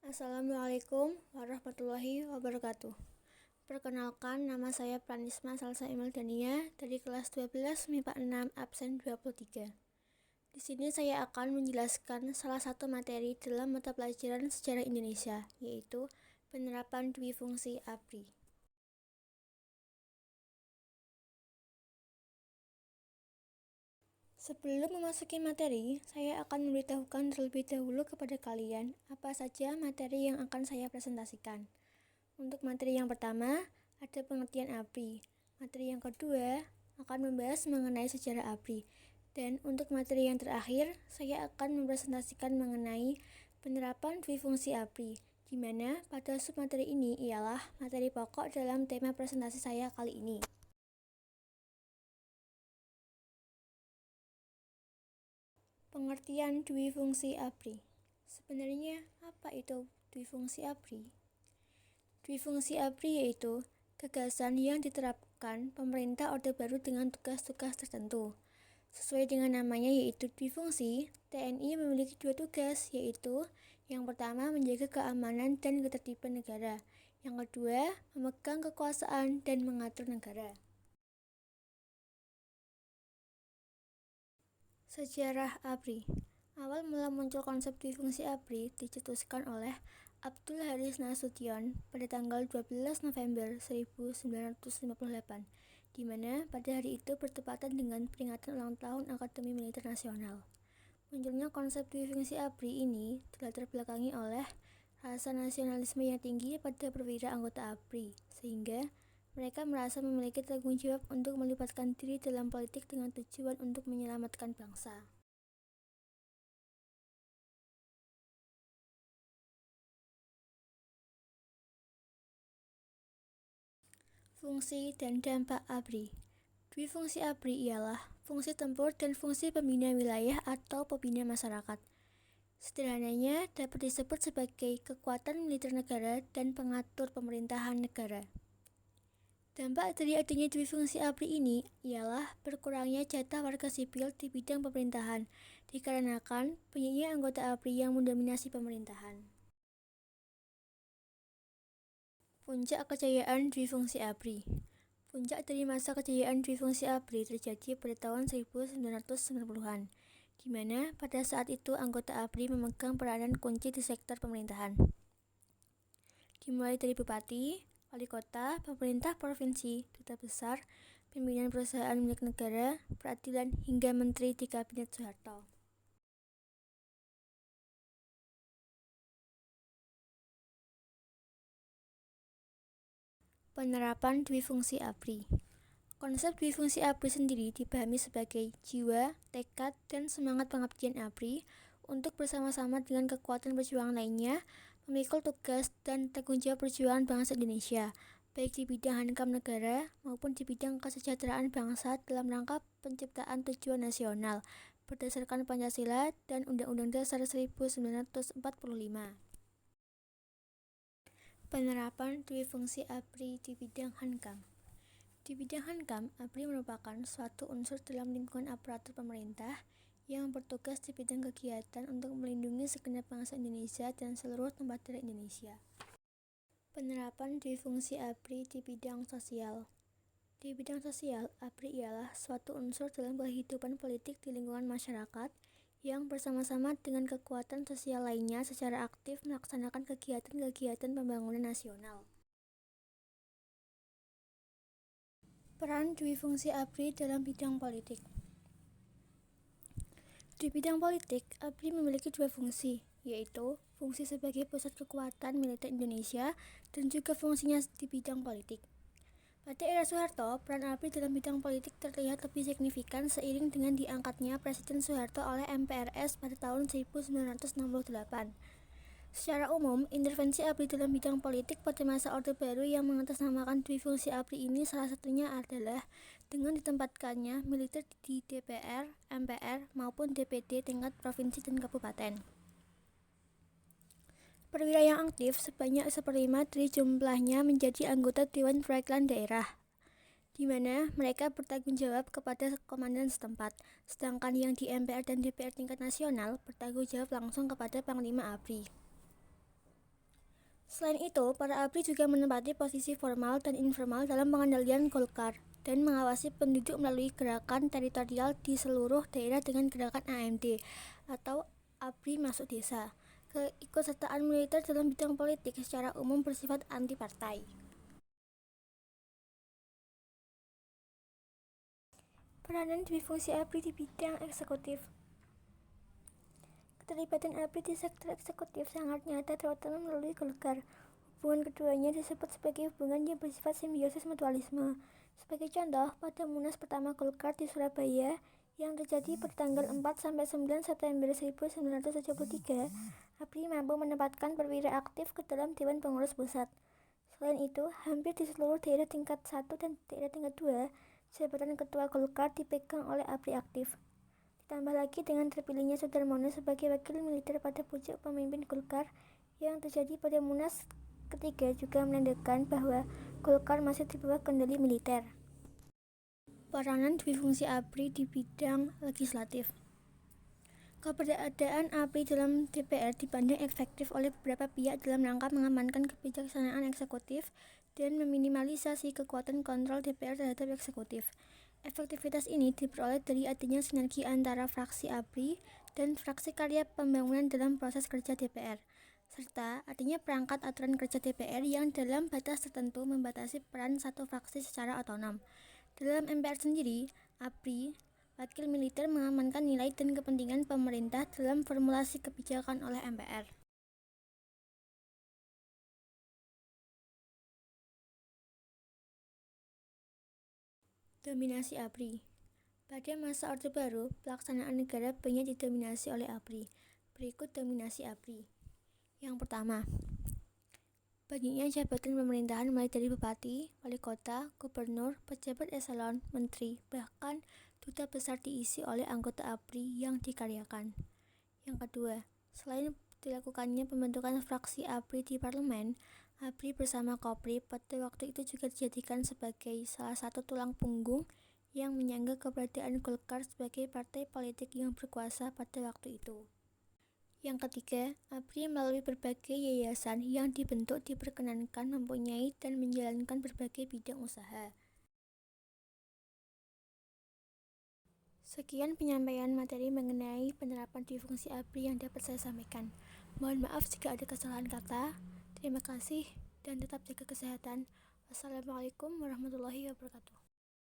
Assalamualaikum warahmatullahi wabarakatuh. Perkenalkan, nama saya Pranisma Salsa Imeldania dari kelas 12 MIPA 6 absen 23. Di sini saya akan menjelaskan salah satu materi dalam mata pelajaran sejarah Indonesia, yaitu penerapan dwifungsi ABRI. Sebelum memasuki materi, saya akan memberitahukan terlebih dahulu kepada kalian apa saja materi yang akan saya presentasikan. Untuk materi yang pertama, ada pengertian ABRI. Materi yang kedua akan membahas mengenai sejarah ABRI. Dan untuk materi yang terakhir, saya akan mempresentasikan mengenai penerapan dwifungsi ABRI, di mana pada submateri ini ialah materi pokok dalam tema presentasi saya kali ini. Pengertian dwifungsi ABRI. Sebenarnya apa itu dwifungsi ABRI? Dwifungsi ABRI yaitu gagasan yang diterapkan pemerintah Orde Baru dengan tugas-tugas tertentu. Sesuai dengan namanya yaitu dwifungsi, TNI memiliki dua tugas, yaitu yang pertama menjaga keamanan dan ketertiban negara, yang kedua memegang kekuasaan dan mengatur negara. Sejarah ABRI. Awal mula muncul konsep dwifungsi ABRI dicetuskan oleh Abdul Haris Nasution pada tanggal 12 November 1958, di mana pada hari itu bertepatan dengan peringatan ulang tahun Akademi Militer Nasional. Munculnya konsep dwifungsi ABRI ini dilatar belakangi oleh rasa nasionalisme yang tinggi pada perwira anggota ABRI, sehingga mereka merasa memiliki tanggung jawab untuk melibatkan diri dalam politik dengan tujuan untuk menyelamatkan bangsa. Fungsi dan dampak ABRI. Dwifungsi ABRI ialah fungsi tempur dan fungsi pembina wilayah atau pembina masyarakat. Sederhananya dapat disebut sebagai kekuatan militer negara dan pengatur pemerintahan negara. Dampak dari adanya dwifungsi ABRI ini ialah berkurangnya jatah warga sipil di bidang pemerintahan dikarenakan banyaknya anggota ABRI yang mendominasi pemerintahan. Puncak kejayaan dwifungsi ABRI. Puncak dari masa kejayaan dwifungsi ABRI terjadi pada tahun 1990-an, di mana pada saat itu anggota ABRI memegang peranan kunci di sektor pemerintahan. Dimulai dari bupati, wali kota, pemerintah provinsi, duta besar, pimpinan perusahaan milik negara, peradilan, hingga menteri di kabinet Soeharto. Penerapan dwifungsi ABRI. Konsep dwifungsi ABRI sendiri dipahami sebagai jiwa, tekad, dan semangat pengabdian ABRI untuk bersama-sama dengan kekuatan perjuangan lainnya memikul tugas dan tanggung jawab perjuangan bangsa Indonesia, baik di bidang hankam negara maupun di bidang kesejahteraan bangsa dalam rangka penciptaan tujuan nasional berdasarkan Pancasila dan Undang-Undang Dasar 1945. Penerapan dwifungsi ABRI di bidang hankam. Di bidang hankam, ABRI merupakan suatu unsur dalam lingkungan aparatur pemerintah yang bertugas di bidang kegiatan untuk melindungi segenap bangsa Indonesia dan seluruh tempat daerah Indonesia. Penerapan dwifungsi ABRI di bidang sosial. Di bidang sosial, ABRI ialah suatu unsur dalam kehidupan politik di lingkungan masyarakat yang bersama-sama dengan kekuatan sosial lainnya secara aktif melaksanakan kegiatan-kegiatan pembangunan nasional. Peran dwifungsi ABRI dalam bidang politik. Di bidang politik, ABRI memiliki dua fungsi, yaitu fungsi sebagai pusat kekuatan militer Indonesia dan juga fungsinya di bidang politik. Pada era Soeharto, peran ABRI dalam bidang politik terlihat lebih signifikan seiring dengan diangkatnya Presiden Soeharto oleh MPRS pada tahun 1968. Secara umum, intervensi ABRI dalam bidang politik pada masa Orde Baru yang mengatasnamakan dwifungsi ABRI ini salah satunya adalah dengan ditempatkannya militer di DPR, MPR, maupun DPD tingkat provinsi dan kabupaten. Perwira yang aktif sebanyak 1/5 dari jumlahnya menjadi anggota Dewan Perwakilan Daerah, di mana mereka bertanggung jawab kepada komandan setempat, sedangkan yang di MPR dan DPR tingkat nasional bertanggung jawab langsung kepada Panglima ABRI. Selain itu, para ABRI juga menempati posisi formal dan informal dalam pengendalian Golkar dan mengawasi penduduk melalui gerakan teritorial di seluruh daerah dengan gerakan AMD atau ABRI Masuk Desa. Keikutsertaan militer dalam bidang politik secara umum bersifat anti partai. Peranan dwi fungsi ABRI di bidang eksekutif. Keterlibatan ABRI di sektor eksekutif sangat nyata, terutama melalui Golkar. Hubungan keduanya disebut sebagai hubungan yang bersifat simbiosis mutualisme. Sebagai contoh, pada Munas pertama Golkar di Surabaya yang terjadi pada tanggal 4-9 September 1973, ABRI mampu menempatkan perwira aktif ke dalam Dewan Pengurus Pusat. Selain itu, hampir di seluruh daerah tingkat 1 dan daerah tingkat 2, jabatan ketua Golkar dipegang oleh ABRI aktif. Ditambah lagi dengan terpilihnya Sudarmono sebagai wakil militer pada pucuk pemimpin Golkar yang terjadi pada Munas ketiga juga menandakan bahwa Golkar masih di bawah kendali militer. Peranan dwi fungsi ABRI di bidang legislatif. Keberadaan ABRI dalam DPR dipandang efektif oleh beberapa pihak dalam rangka mengamankan kebijaksanaan eksekutif dan meminimalisasi kekuatan kontrol DPR terhadap eksekutif. Efektivitas ini diperoleh dari adanya sinergi antara fraksi ABRI dan fraksi Karya Pembangunan dalam proses kerja DPR, serta adanya perangkat aturan kerja DPR yang dalam batas tertentu membatasi peran satu fraksi secara otonom. Dalam MPR sendiri, ABRI, wakil militer mengamankan nilai dan kepentingan pemerintah dalam formulasi kebijakan oleh MPR. Dominasi ABRI. Pada masa Orde Baru, pelaksanaan negara banyak didominasi oleh ABRI. Berikut dominasi ABRI. Yang pertama, banyaknya jabatan pemerintahan mulai dari bupati, wali kota, gubernur, pejabat eselon, menteri, bahkan duta besar diisi oleh anggota ABRI yang dikaryakan. Yang kedua, selain dilakukannya pembentukan fraksi ABRI di parlemen, ABRI bersama Kopri pada waktu itu juga dijadikan sebagai salah satu tulang punggung yang menyangga keberadaan Golkar sebagai partai politik yang berkuasa pada waktu itu. Yang ketiga, ABRI melalui berbagai yayasan yang dibentuk diperkenankan mempunyai dan menjalankan berbagai bidang usaha. Sekian penyampaian materi mengenai penerapan dwi fungsi ABRI yang dapat saya sampaikan. Mohon maaf jika ada kesalahan kata. Terima kasih dan tetap jaga kesehatan. Wassalamualaikum warahmatullahi wabarakatuh.